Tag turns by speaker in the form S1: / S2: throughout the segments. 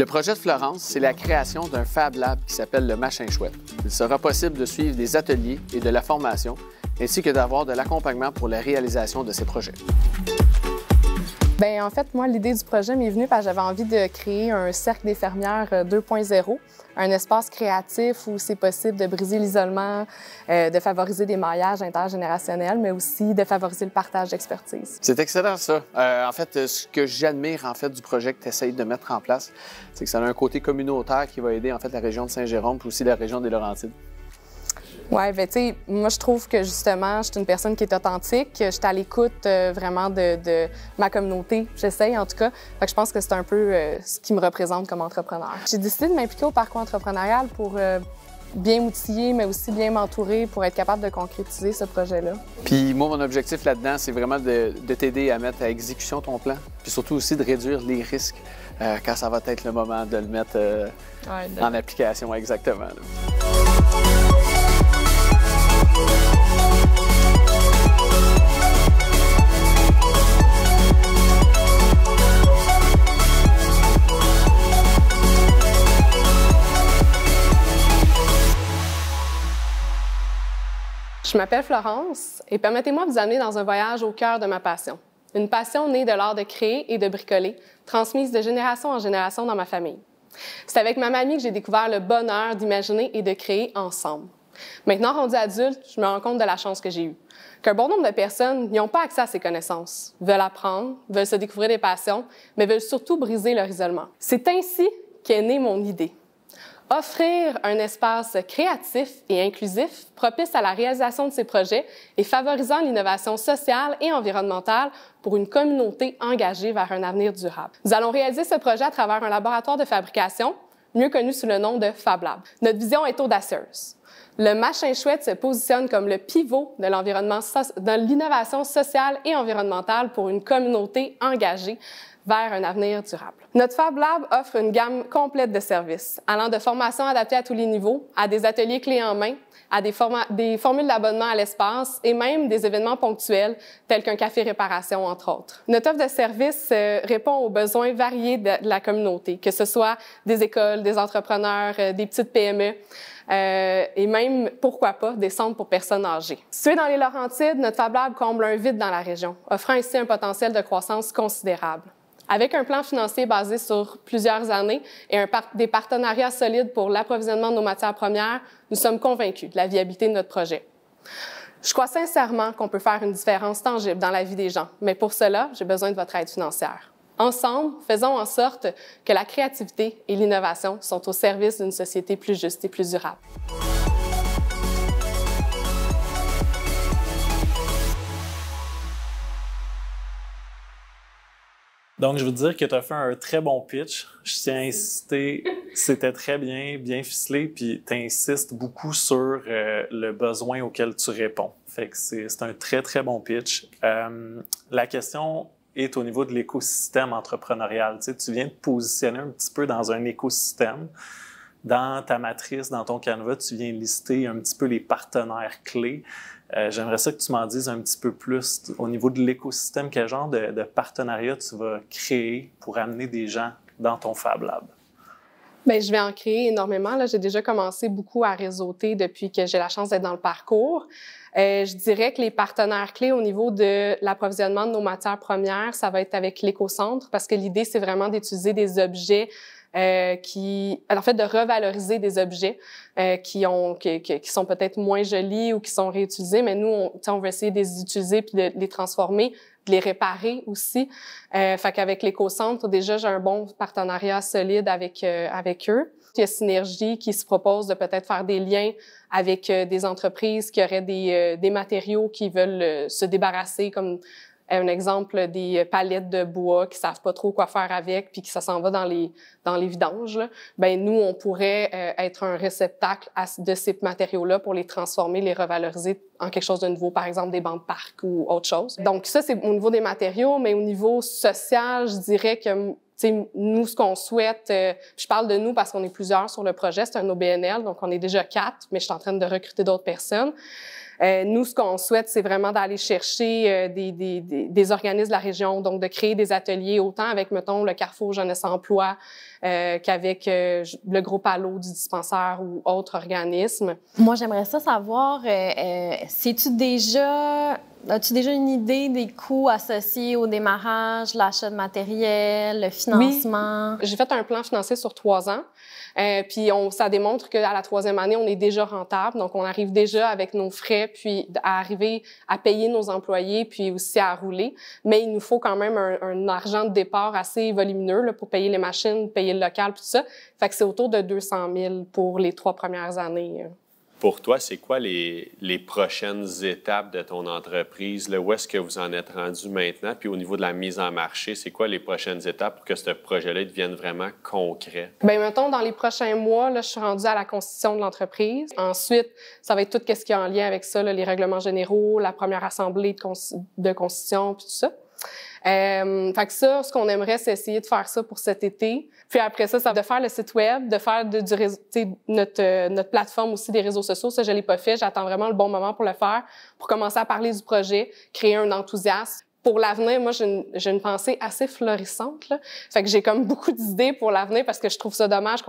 S1: Le projet de Florence, c'est la création d'un Fab Lab qui s'appelle le Machin Chouette. Il sera possible de suivre des ateliers et de la formation, ainsi que d'avoir de l'accompagnement pour la réalisation de ces projets.
S2: Bien, en fait, moi, l'idée du projet m'est venue parce que j'avais envie de créer un cercle des fermières 2.0, un espace créatif où c'est possible de briser l'isolement, de favoriser des maillages intergénérationnels, mais aussi de favoriser le partage d'expertise.
S1: C'est excellent, ça. En fait, ce que j'admire en fait du projet que tu essayes de mettre en place, c'est que ça a un côté communautaire qui va aider en fait la région de Saint-Jérôme puis aussi la région des Laurentides.
S2: Oui, bien, tu sais, moi, je trouve que justement, je suis une personne qui est authentique. Je suis à l'écoute vraiment de ma communauté. J'essaye, en tout cas. Fait que je pense que c'est un peu ce qui me représente comme entrepreneur. J'ai décidé de m'impliquer au parcours entrepreneurial pour bien m'outiller, mais aussi bien m'entourer pour être capable de concrétiser ce projet-là.
S1: Puis moi, mon objectif là-dedans, c'est vraiment de t'aider à mettre à exécution ton plan, puis surtout aussi de réduire les risques quand ça va être le moment de le mettre en application exactement. Là.
S2: Je m'appelle Florence et permettez-moi de vous amener dans un voyage au cœur de ma passion. Une passion née de l'art de créer et de bricoler, transmise de génération en génération dans ma famille. C'est avec ma mamie que j'ai découvert le bonheur d'imaginer et de créer ensemble. Maintenant rendue adulte, je me rends compte de la chance que j'ai eue. Qu'un bon nombre de personnes n'y ont pas accès à ces connaissances, veulent apprendre, veulent se découvrir des passions, mais veulent surtout briser leur isolement. C'est ainsi qu'est née mon idée. Offrir un espace créatif et inclusif propice à la réalisation de ces projets et favorisant l'innovation sociale et environnementale pour une communauté engagée vers un avenir durable. Nous allons réaliser ce projet à travers un laboratoire de fabrication, mieux connu sous le nom de Fab Lab. Notre vision est audacieuse. Le Machin Chouette se positionne comme le pivot de l'innovation sociale et environnementale pour une communauté engagée vers un avenir durable. Notre Fab Lab offre une gamme complète de services, allant de formations adaptées à tous les niveaux, à des ateliers clés en main, à des formules d'abonnement à l'espace et même des événements ponctuels tels qu'un café réparation, entre autres. Notre offre de services répond aux besoins variés de la communauté, que ce soit des écoles, des entrepreneurs, des petites PME, et même, pourquoi pas, des centres pour personnes âgées. Situé dans les Laurentides, notre Fab Lab comble un vide dans la région, offrant ainsi un potentiel de croissance considérable. Avec un plan financier basé sur plusieurs années et des partenariats solides pour l'approvisionnement de nos matières premières, nous sommes convaincus de la viabilité de notre projet. Je crois sincèrement qu'on peut faire une différence tangible dans la vie des gens, mais pour cela, j'ai besoin de votre aide financière. Ensemble, faisons en sorte que la créativité et l'innovation sont au service d'une société plus juste et plus durable.
S3: Donc, je veux dire que tu as fait un très bon pitch. Je tiens à insister, c'était très bien, bien ficelé, puis tu insistes beaucoup sur le besoin auquel tu réponds. Fait que c'est un très, très bon pitch. La question est au niveau de l'écosystème entrepreneurial. Tu sais, tu viens de te positionner un petit peu dans un écosystème. Dans ta matrice, dans ton Canva, tu viens lister un petit peu les partenaires clés. J'aimerais ça que tu m'en dises un petit peu plus au niveau de l'écosystème. Quel genre de partenariat tu vas créer pour amener des gens dans ton Fab Lab?
S2: Bien, je vais en créer énormément. Là, j'ai déjà commencé beaucoup à réseauter depuis que j'ai la chance d'être dans le parcours. Je dirais que les partenaires clés au niveau de l'approvisionnement de nos matières premières, ça va être avec l'écocentre parce que l'idée, c'est vraiment d'utiliser des objets en fait, de revaloriser des objets qui sont peut-être moins jolis ou qui sont réutilisés, mais nous, on veut essayer de les utiliser puis de les transformer, de les réparer aussi. Fait qu'avec l'écocentre, déjà, j'ai un bon partenariat solide avec eux. Il y a Synergie qui se propose de peut-être faire des liens avec des entreprises qui auraient des matériaux qui veulent se débarrasser, comme un exemple, des palettes de bois qui savent pas trop quoi faire avec puis que ça s'en va dans les vidanges. Là. Ben nous, on pourrait être un réceptacle de ces matériaux-là pour les transformer, les revaloriser en quelque chose de nouveau, par exemple des bancs de parc ou autre chose. Donc ça, c'est au niveau des matériaux, mais au niveau social, je dirais que nous, ce qu'on souhaite, je parle de nous parce qu'on est plusieurs sur le projet, c'est un OBNL, donc on est déjà 4, mais je suis en train de recruter d'autres personnes. Nous, ce qu'on souhaite, c'est vraiment d'aller chercher des organismes de la région, donc de créer des ateliers, autant avec, mettons, le Carrefour Jeunesse Emploi, qu'avec le groupe Allo du dispensaire ou autres organismes.
S4: Moi, j'aimerais ça savoir, as-tu déjà une idée des coûts associés au démarrage, l'achat de matériel, le financement?
S2: Oui. J'ai fait un plan financier sur 3 ans. Puis ça démontre qu'à la 3e année, on est déjà rentable. Donc, on arrive déjà avec nos frais, puis à arriver à payer nos employés, puis aussi à rouler. Mais il nous faut quand même un argent de départ assez volumineux là, pour payer les machines, payer le local, puis tout ça. Fait que c'est autour de 200 000 pour les 3 premières années.
S5: Pour toi, c'est quoi les prochaines étapes de ton entreprise? Là, où est-ce que vous en êtes rendu maintenant? Puis au niveau de la mise en marché, c'est quoi les prochaines étapes pour que ce projet-là devienne vraiment concret?
S2: Bien, mettons, dans les prochains mois, là, je suis rendue à la constitution de l'entreprise. Ensuite, ça va être tout ce qui est en lien avec ça, là, les règlements généraux, la première assemblée de constitution, puis tout ça. Fait que ça, ce qu'on aimerait, c'est essayer de faire ça pour cet été. Puis après ça, de faire le site web, de faire du réseau, notre plateforme aussi des réseaux sociaux. Ça, je l'ai pas fait. J'attends vraiment le bon moment pour le faire, pour commencer à parler du projet, créer un enthousiasme. Pour l'avenir, moi, j'ai une pensée assez florissante, là. Fait que j'ai comme beaucoup d'idées pour l'avenir parce que je trouve ça dommage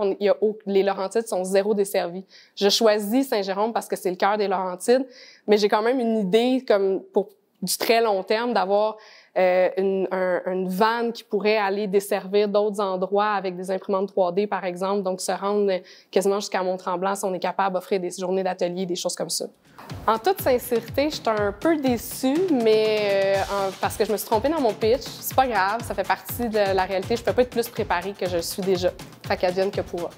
S2: les Laurentides sont zéro desservis. Je choisis Saint-Jérôme parce que c'est le cœur des Laurentides, mais j'ai quand même une idée comme pour du très long terme d'avoir une vanne qui pourrait aller desservir d'autres endroits avec des imprimantes 3D, par exemple, donc se rendre quasiment jusqu'à Mont-Tremblant si on est capable d'offrir des journées d'atelier, des choses comme ça. En toute sincérité, je suis un peu déçue, mais parce que je me suis trompée dans mon pitch. C'est pas grave, ça fait partie de la réalité. Je peux pas être plus préparée que je le suis déjà. Fait qu'advienne que pourra.